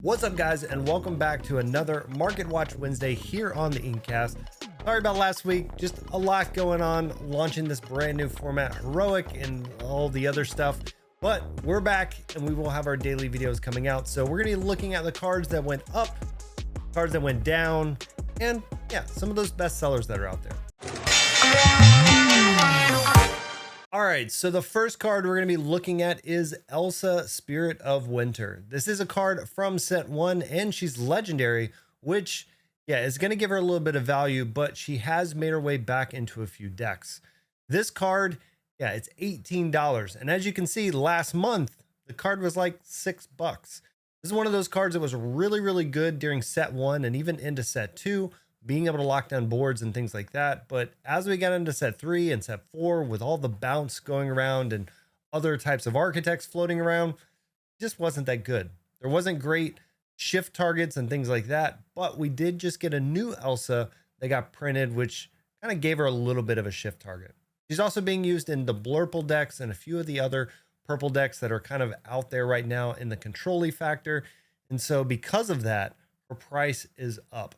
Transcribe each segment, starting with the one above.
What's up, guys, and welcome back to another Market Watch Wednesday here on the InkCast. Sorry about last week, just a lot going on, launching this brand new format, Heroic, and all the other stuff. But we're back, and we will have our daily videos coming out. So we're going to be looking at the cards that went up, cards that went down, and yeah, some of those best sellers that are out there. All right, so the first card we're going to be looking at is Elsa, Spirit of Winter. This is a card from set 1, and she's legendary, which, yeah, is going to give her a little bit of value, but she has made her way back into a few decks. This card, yeah, it's $18. And as you can see, last month, the card was like $6. This is one of those cards that was really, really good during set 1 and even into set 2. Being able to lock down boards and things like that. But as we got into set 3 and set 4, with all the bounce going around and other types of architects floating around, it just wasn't that good. There wasn't great shift targets and things like that, but we did just get a new Elsa that got printed, which kind of gave her a little bit of a shift target. She's also being used in the Blurple decks and a few of the other purple decks that are kind of out there right now in the control-y factor. And so because of that, her price is up.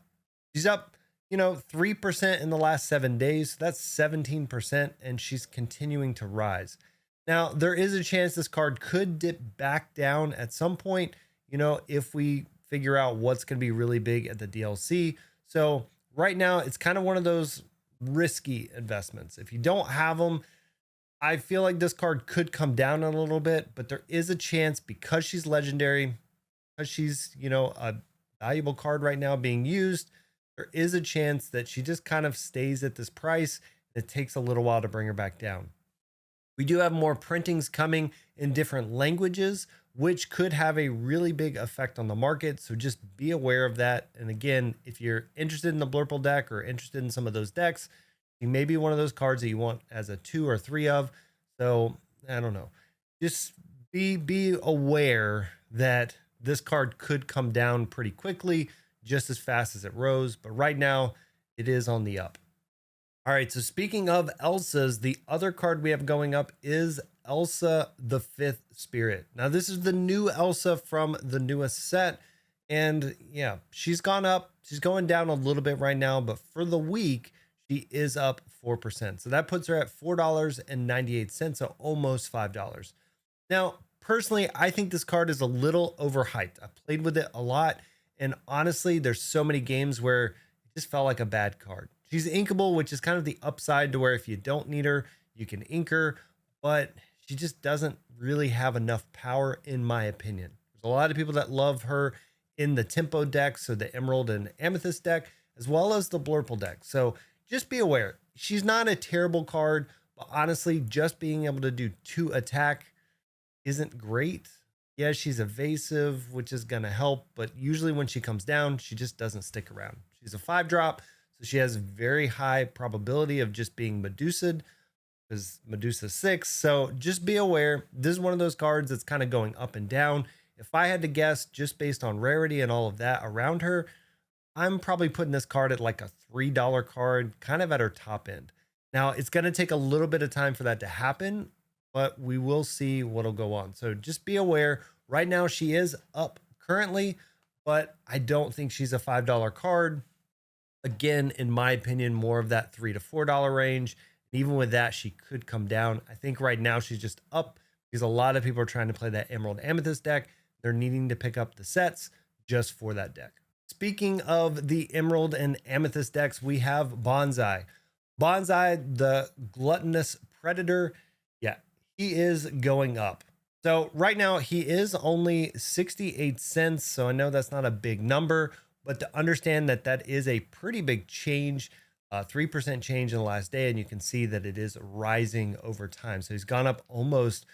She's up, 3% in the last 7 days. That's 17%, and she's continuing to rise. Now, there is a chance this card could dip back down at some point, if we figure out what's going to be really big at the DLC. So right now, it's kind of one of those risky investments. If you don't have them, I feel like this card could come down a little bit, but there is a chance because she's legendary, because she's, a valuable card right now being used, there is a chance that she just kind of stays at this price. It takes a little while to bring her back down. We do have more printings coming in different languages, which could have a really big effect on the market. So just be aware of that. And again, if you're interested in the Blurple deck or interested in some of those decks, you may be one of those cards that you want as a 2 or 3 of. So I don't know. Just be aware that this card could come down pretty quickly, just as fast as it rose, but right now it is on the up. All right, so speaking of Elsas, the other card we have going up is Elsa the Fifth Spirit. Now this is the new Elsa from the newest set, and yeah, she's gone up. She's going down a little bit right now, but for the week she is up 4%. So that puts her at $4.98, so almost $5. Now, personally, I think this card is a little overhyped. I played with it a lot. And honestly, there's so many games where it just felt like a bad card. She's inkable, which is kind of the upside to where if you don't need her, you can ink her, but she just doesn't really have enough power, in my opinion. There's a lot of people that love her in the tempo deck, so the Emerald and Amethyst deck, as well as the Blurple deck. So just be aware. She's not a terrible card, but honestly, just being able to do 2 attack isn't great. Yeah, she's evasive, which is going to help, but usually when she comes down, she just doesn't stick around. She's a 5-drop, so she has very high probability of just being Medusa'd, because Medusa's 6. So just be aware. This is one of those cards that's kind of going up and down. If I had to guess, just based on rarity and all of that around her, I'm probably putting this card at like a $3 card, kind of at her top end. Now, it's going to take a little bit of time for that to happen, but we will see what'll go on. So just be aware. Right now she is up currently, but I don't think she's a $5 card. Again, in my opinion, more of that $3 to $4 range. And even with that, she could come down. I think right now she's just up because a lot of people are trying to play that Emerald Amethyst deck. They're needing to pick up the sets just for that deck. Speaking of the Emerald and Amethyst decks, we have Bonsai. Bonsai, the gluttonous predator. Yeah, he is going up. So right now he is only 68 cents. So I know that's not a big number, but to understand that that is a pretty big change, 3% change in the last day. And you can see that it is rising over time. So he's gone up almost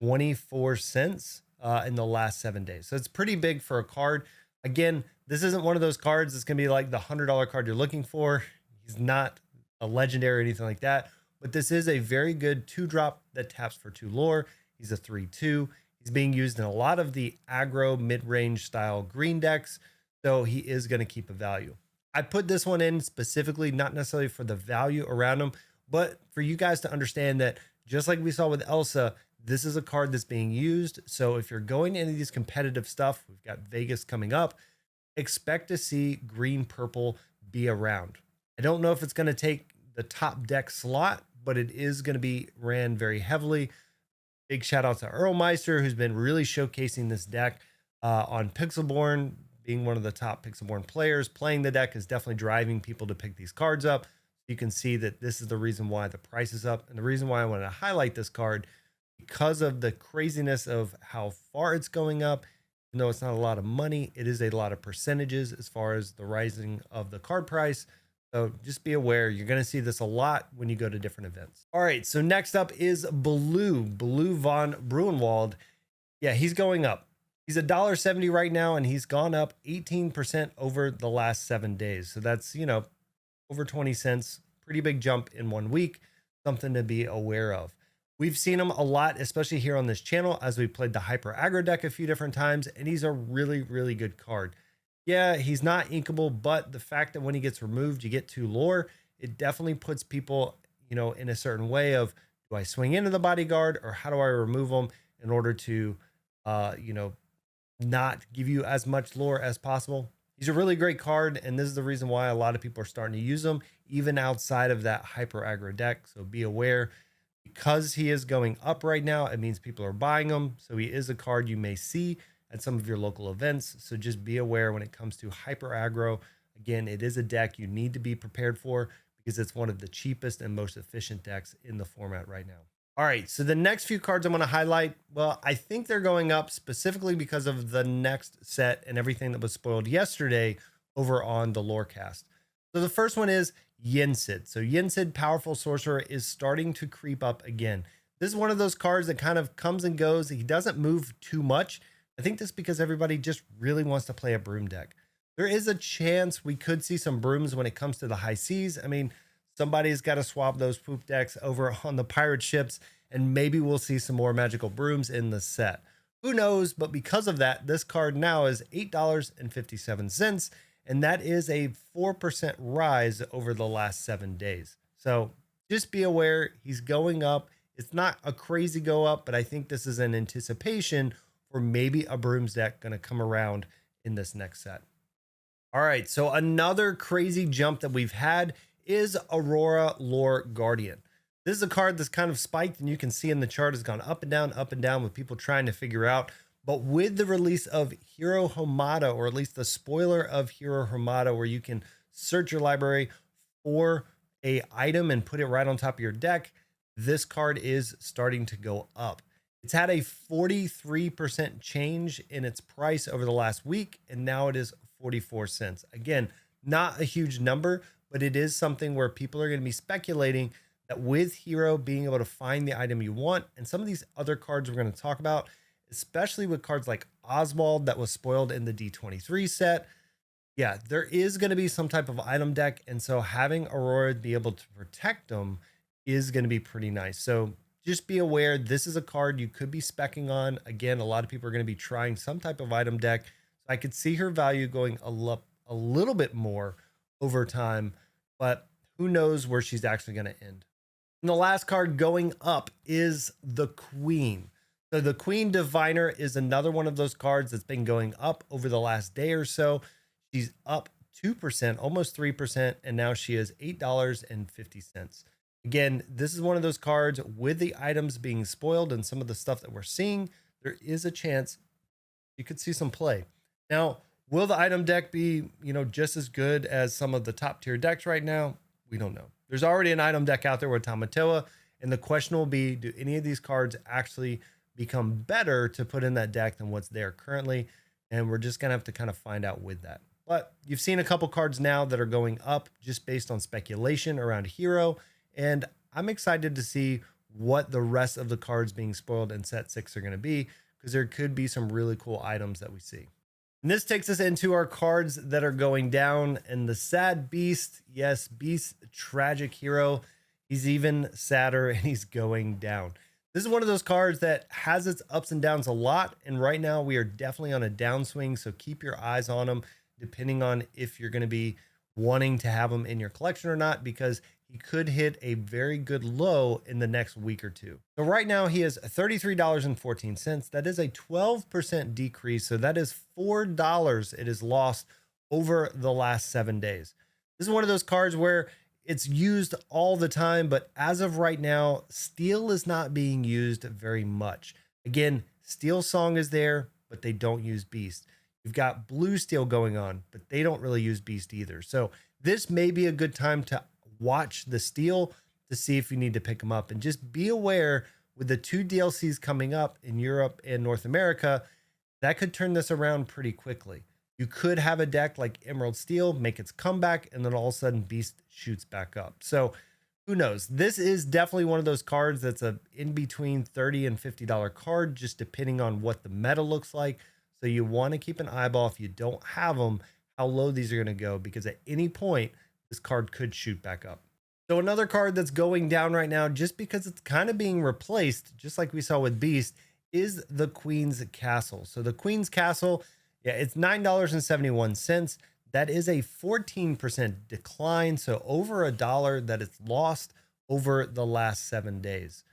24 cents in the last 7 days. So it's pretty big for a card. Again, this isn't one of those cards that's going to be like the $100 card you're looking for. He's not a legendary or anything like that. But this is a very good 2-drop that taps for 2 lore. He's a 3/2. He's being used in a lot of the aggro mid-range style green decks. So he is going to keep a value. I put this one in specifically, not necessarily for the value around him, but for you guys to understand that just like we saw with Elsa, this is a card that's being used. So if you're going into these competitive stuff, we've got Vegas coming up, expect to see green purple be around. I don't know if it's going to take the top deck slot, but it is going to be ran very heavily. Big shout out to Earlmeister, who's been really showcasing this deck on Pixelborn, being one of the top Pixelborn players. Playing the deck is definitely driving people to pick these cards up. You can see that this is the reason why the price is up, and the reason why I wanted to highlight this card, because of the craziness of how far it's going up. Even though it's not a lot of money, it is a lot of percentages as far as the rising of the card price. So just be aware, you're going to see this a lot when you go to different events. All right, so next up is Blue von Bruenwald. Yeah, he's going up. He's $1.70 right now, and he's gone up 18% over the last 7 days. So that's, over 20 cents. Pretty big jump in 1 week. Something to be aware of. We've seen him a lot, especially here on this channel, as we played the Hyper Aggro deck a few different times, and he's a really, really good card. Yeah, he's not inkable, but the fact that when he gets removed, you get 2 lore, it definitely puts people, in a certain way of, do I swing into the bodyguard, or how do I remove them in order to, not give you as much lore as possible? He's a really great card, and this is the reason why a lot of people are starting to use him, even outside of that Hyper Aggro deck, so be aware. Because he is going up right now, it means people are buying him. So he is a card you may see at some of your local events. So just be aware when it comes to Hyper Aggro. Again, it is a deck you need to be prepared for because it's one of the cheapest and most efficient decks in the format right now. All right, so the next few cards I'm going to highlight, well, I think they're going up specifically because of the next set and everything that was spoiled yesterday over on the Lorecast. So the first one is Yensid. So Yensid, Powerful Sorcerer, is starting to creep up again. This is one of those cards that kind of comes and goes. He doesn't move too much. I think this is because everybody just really wants to play a broom deck. There is a chance we could see some brooms when it comes to the high seas. I mean, somebody's got to swap those poop decks over on the pirate ships, and maybe we'll see some more magical brooms in the set. Who knows? But because of that, this card now is $8.57. And that is a 4% rise over the last 7 days. So just be aware, he's going up. It's not a crazy go up, but I think this is an anticipation for maybe a brooms deck going to come around in this next set. All right, so another crazy jump that we've had is Aurora Lore Guardian. This is a card that's kind of spiked, and you can see in the chart has gone up and down with people trying to figure out. But with the release of Hero Homada, or at least the spoiler of Hero Homada, where you can search your library for a item and put it right on top of your deck, this card is starting to go up. It's had a 43% change in its price over the last week, and now it is 44 cents. Again, not a huge number, but it is something where people are going to be speculating that with Hero being able to find the item you want, and some of these other cards we're going to talk about, especially with cards like Oswald that was spoiled in the D23 set. Yeah, there is going to be some type of item deck. And so having Aurora be able to protect them is going to be pretty nice. So just be aware, this is a card you could be speccing on. Again, a lot of people are going to be trying some type of item deck. So I could see her value going a little bit more over time, but who knows where she's actually going to end. And the last card going up is the Queen. So the Queen Diviner is another one of those cards that's been going up over the last day or so. She's up 2%, almost 3%, and now she is $8.50. Again, this is one of those cards with the items being spoiled and some of the stuff that we're seeing, there is a chance you could see some play. Now, will the item deck be, just as good as some of the top tier decks right now? We don't know. There's already an item deck out there with Tamatoa, and the question will be, do any of these cards actually become better to put in that deck than what's there currently? And we're just gonna have to kind of find out with that. But you've seen a couple cards now that are going up just based on speculation around Hero, and I'm excited to see what the rest of the cards being spoiled in set 6 are going to be, because there could be some really cool items that we see. And this takes us into our cards that are going down, and the sad Beast, yes, Beast, tragic hero, he's even sadder and he's going down. This is one of those cards that has its ups and downs a lot, and right now we are definitely on a downswing, so keep your eyes on him depending on if you're going to be wanting to have him in your collection or not, because he could hit a very good low in the next week or two. So right now he is $33.14. That is a 12% decrease. So that is $4 it is lost over the last 7 days. This is one of those cards where it's used all the time, but as of right now, steel is not being used very much. Again, steel song is there, but they don't use beast. You've got blue steel going on, but they don't really use beast either. So this may be a good time to watch the steel to see if you need to pick them up, and just be aware with the 2 DLCs coming up in Europe and North America, that could turn this around pretty quickly. You could have a deck like Emerald Steel make its comeback, and then all of a sudden Beast shoots back up. So who knows? This is definitely one of those cards that's a in between $30 and $50 card, just depending on what the meta looks like. So you want to keep an eyeball, if you don't have them, how low these are going to go, because at any point this card could shoot back up. So another card that's going down right now, just because it's kind of being replaced, just like we saw with Beast, is the Queen's Castle. So the Queen's Castle, yeah, it's $9.71. That is a 14% decline. So over $1 that it's lost over the last 7 days.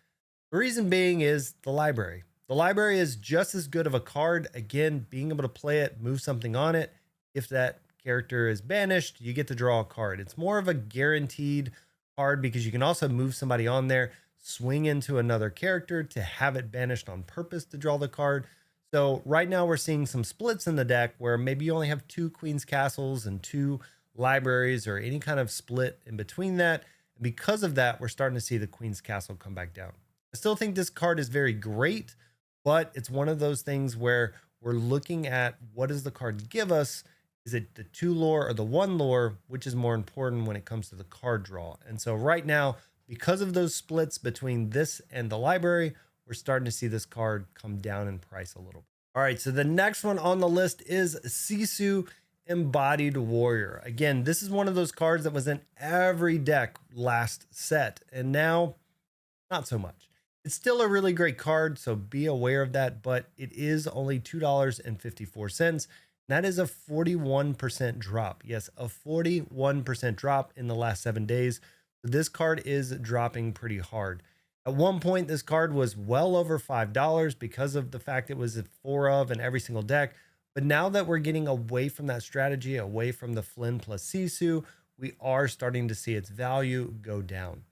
The reason being is the library. The library is just as good of a card. Again, being able to play it, move something on it. If that character is banished, you get to draw a card. It's more of a guaranteed card because you can also move somebody on there, swing into another character to have it banished on purpose to draw the card. So right now we're seeing some splits in the deck where maybe you only have 2 Queen's Castles and 2 libraries, or any kind of split in between that. And because of that, we're starting to see the Queen's Castle come back down. I still think this card is very great, but it's one of those things where we're looking at what does the card give us? Is it the 2 lore or the 1 lore, which is more important when it comes to the card draw? And so right now, because of those splits between this and the library, we're starting to see this card come down in price a little bit. All right, so the next one on the list is Sisu Embodied Warrior. Again, this is one of those cards that was in every deck last set, and now not so much. It's still a really great card, so be aware of that, but it is only $2.54. That is a 41% drop. Yes, a 41% drop in the last 7 days. So this card is dropping pretty hard. At one point, this card was well over $5 because of the fact it was a 4 of in every single deck. But now that we're getting away from that strategy, away from the Flynn plus Sisu, we are starting to see its value go down.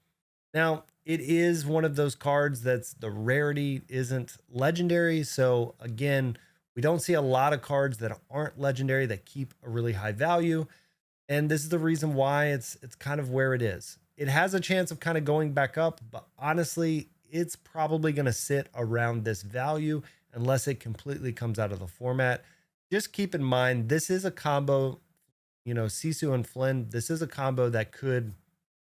Now, it is one of those cards that's the rarity isn't legendary. So again, we don't see a lot of cards that aren't legendary that keep a really high value. And this is the reason why it's kind of where it is. It has a chance of kind of going back up, but honestly, it's probably going to sit around this value unless it completely comes out of the format. Just keep in mind, this is a combo, Sisu and Flynn. This is a combo that could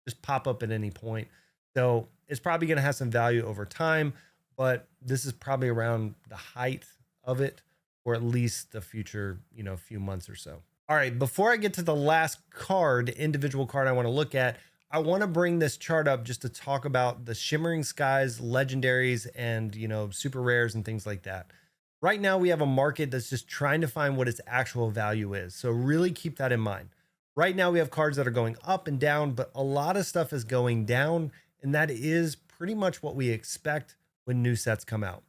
just pop up at any point. So it's probably going to have some value over time, but this is probably around the height of it, or at least the future, few months or so. All right, before I get to the last card, individual card I want to look at, I want to bring this chart up just to talk about the Shimmering Skies, legendaries, and, super rares and things like that. Right now, we have a market that's just trying to find what its actual value is. So really keep that in mind. Right now, we have cards that are going up and down, but a lot of stuff is going down, and that is pretty much what we expect when new sets come out.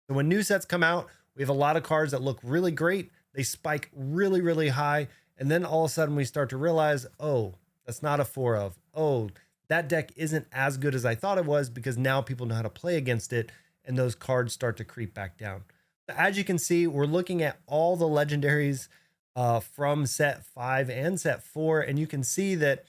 So when new sets come out, we have a lot of cards that look really great. They spike really, really high. And then all of a sudden we start to realize, oh, that's not a 4 of. Oh, that deck isn't as good as I thought it was, because now people know how to play against it, and those cards start to creep back down. As you can see, we're looking at all the legendaries from set 5 and set 4, and you can see that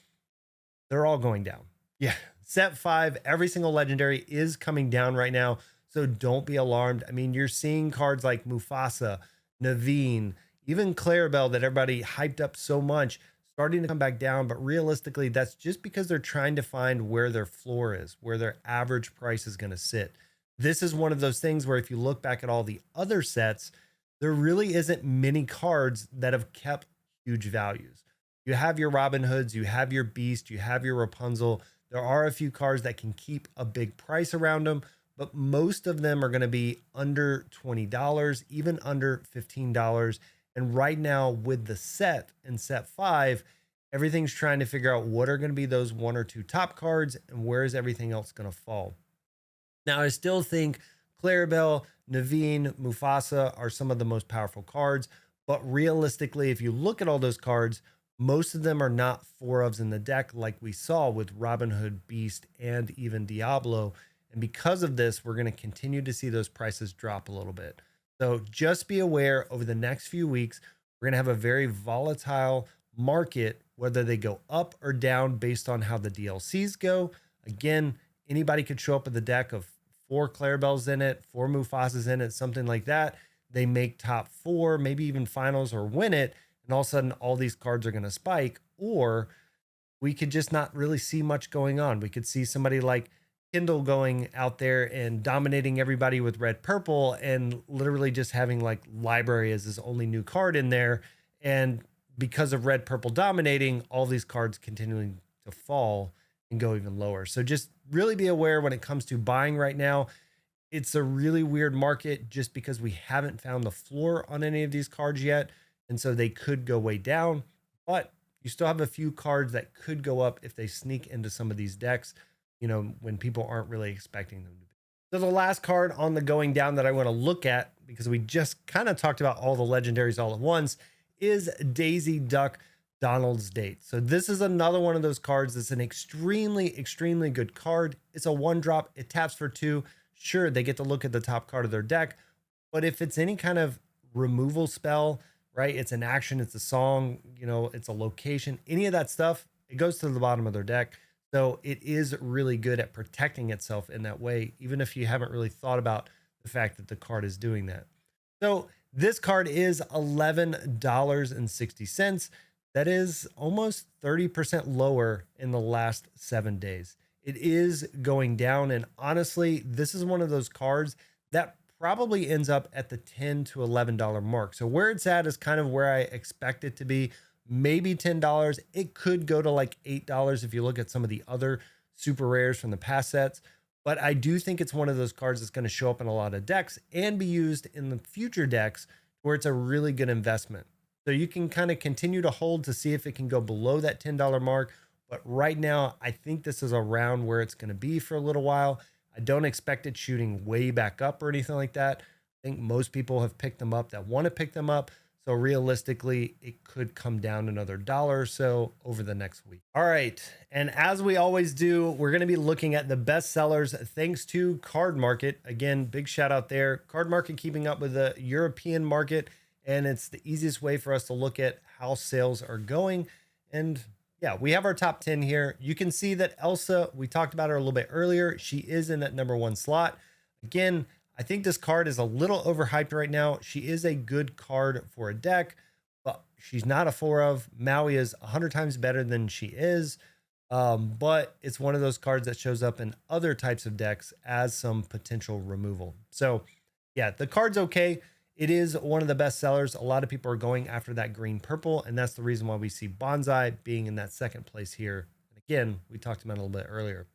they're all going down. Yeah, set 5, every single legendary is coming down right now. So don't be alarmed. I mean, you're seeing cards like Mufasa, Naveen, even Clarabelle that everybody hyped up so much starting to come back down. But realistically, that's just because they're trying to find where their floor is, where their average price is going to sit. This is one of those things where if you look back at all the other sets, there really isn't many cards that have kept huge values. You have your Robin Hoods, you have your Beast, you have your Rapunzel. There are a few cards that can keep a big price around them, but most of them are going to be under $20, even under $15. And right now with the set in set 5, Everything's trying to figure out what are going to be those one or two top cards and where is everything else going to fall. Now, I still think Clarabelle, Naveen, Mufasa are some of the most powerful cards, but realistically, if you look at all those cards, most of them are not four ofs in the deck like we saw with Robin Hood, Beast, and even Diablo. And because of this, we're going to continue to see those prices drop a little bit. So just be aware over the next few weeks, we're going to have a very volatile market, whether they go up or down based on how the DLCs go. Again, anybody could show up with a deck of 4 Clarabelles in it, 4 Mufasas in it, something like that. They make top 4, maybe even finals or win it. And all of a sudden, all these cards are going to spike. Or we could just not really see much going on. We could see somebody like Kindle going out there and dominating everybody with red purple and literally just having like library as his only new card in there. And because of red purple dominating, all these cards continuing to fall and go even lower. So just really be aware when it comes to buying right now. It's a really weird market just because we haven't found the floor on any of these cards yet. And so they could go way down, but you still have a few cards that could go up if they sneak into some of these decks, when people aren't really expecting them to be. So the last card on the going down that I want to look at, because we just kind of talked about all the legendaries all at once, is Daisy Duck Donald's Date. So this is another one of those cards that's an extremely, extremely good card. It's a 1-drop. It taps for 2. Sure, they get to look at the top card of their deck, but if it's any kind of removal spell, right? It's an action, it's a song, it's a location, any of that stuff, it goes to the bottom of their deck. So it is really good at protecting itself in that way, even if you haven't really thought about the fact that the card is doing that. So this card is $11.60. That is almost 30% lower in the last 7 days. It is going down. And honestly, this is one of those cards that probably ends up at the $10 to $11 mark. So where it's at is kind of where I expect it to be. Maybe $10. It could go to like $8 if you look at some of the other super rares from the past sets. But I do think it's one of those cards that's going to show up in a lot of decks and be used in the future decks where it's a really good investment. So you can kind of continue to hold to see if it can go below that $10 mark. But right now, I think this is around where it's going to be for a little while. I don't expect it shooting way back up or anything like that. I think most people have picked them up that want to pick them up. So realistically, it could come down another $1 or so over the next week. All right. And as we always do, we're going to be looking at the best sellers thanks to Card Market. Again, big shout out there. Card Market keeping up with the European market. And it's the easiest way for us to look at how sales are going. And yeah, we have our top 10 here. You can see that Elsa, we talked about her a little bit earlier. She is in that number 1 slot. Again, I think this card is a little overhyped right now. She is a good card for a deck, but she's not a 4 of. Maui is 100 times better than she is. But it's one of those cards that shows up in other types of decks as some potential removal. So yeah, the card's okay. It is one of the best sellers. A lot of people are going after that green purple, and that's the reason why we see Bonsai being in that second place here. And again, we talked about it a little bit earlier.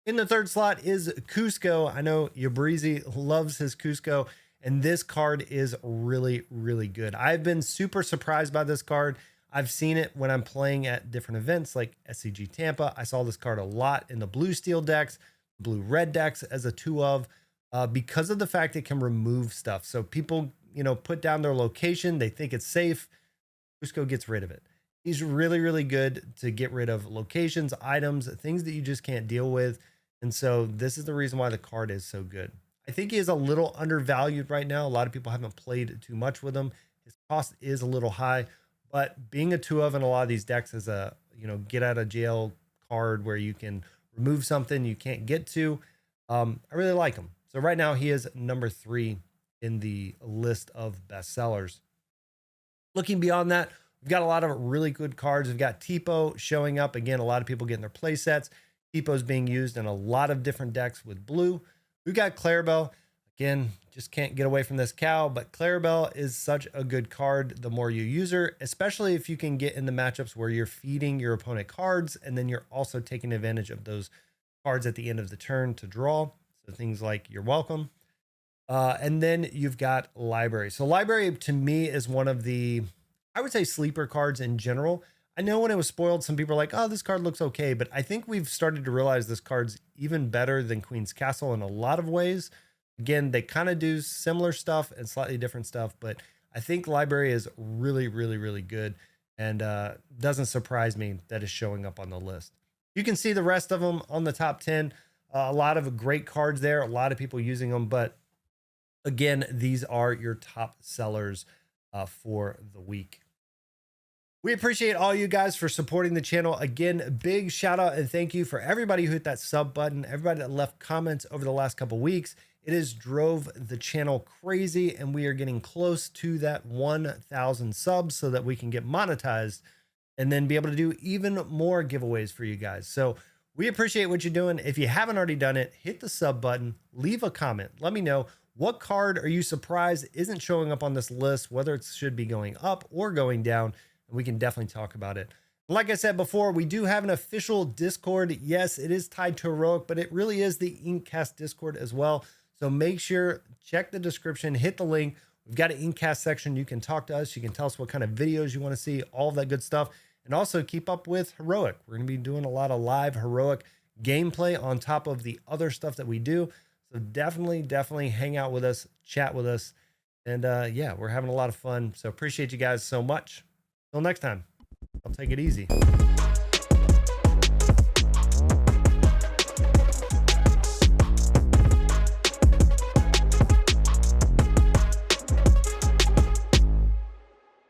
In the third slot is Cusco. I know Yabrizi loves his Cusco, and this card is really, really good. I've been super surprised by this card. I've seen it when I'm playing at different events like SCG Tampa. I saw this card a lot in the blue steel decks, blue red decks as a 2 of. Because of the fact it can remove stuff. So people, put down their location. They think it's safe. Cusco gets rid of it. He's really, really good to get rid of locations, items, things that you just can't deal with. And so this is the reason why the card is so good. I think he is a little undervalued right now. A lot of people haven't played too much with him. His cost is a little high, but being a 2 of in a lot of these decks is a, get out of jail card where you can remove something you can't get to. I really like him. So right now he is number 3 in the list of best sellers. Looking beyond that, we've got a lot of really good cards. We've got Tipo showing up. Again, a lot of people getting their play sets. Tipo's being used in a lot of different decks with blue. We've got Clarabelle. Again, just can't get away from this cow, but Clarabelle is such a good card the more you use her, especially if you can get in the matchups where you're feeding your opponent cards and then you're also taking advantage of those cards at the end of the turn to draw. So things like You're Welcome. And then you've got Library. So Library to me is one of the, I would say, sleeper cards in general. I know when it was spoiled, some people are like, oh, this card looks okay, but I think we've started to realize this card's even better than Queen's Castle in a lot of ways. Again, they kind of do similar stuff and slightly different stuff, but I think Library is really, really, really good, and doesn't surprise me that it's showing up on the list. You can see the rest of them on the top 10. A lot of great cards there, a lot of people using them, but again, these are your top sellers for the week. We appreciate all you guys for supporting the channel. Again, big shout out and thank you for everybody who hit that sub button, everybody that left comments over the last couple weeks. It has drove the channel crazy, and we are getting close to that 1,000 subs so that we can get monetized and then be able to do even more giveaways for you guys. So we appreciate what you're doing. If you haven't already done it, hit the sub button, leave a comment. Let me know, what card are you surprised isn't showing up on this list, whether it should be going up or going down. We can definitely talk about it. Like I said before, we do have an official Discord. Yes, it is tied to Heroic, but it really is the InkCast Discord as well. So make sure, check the description, hit the link. We've got an InkCast section. You can talk to us. You can tell us what kind of videos you want to see, all of that good stuff. And also keep up with Heroic. We're going to be doing a lot of live Heroic gameplay on top of the other stuff that we do. So definitely hang out with us, chat with us. And yeah, we're having a lot of fun. So appreciate you guys so much. Till next time, I'll take it easy.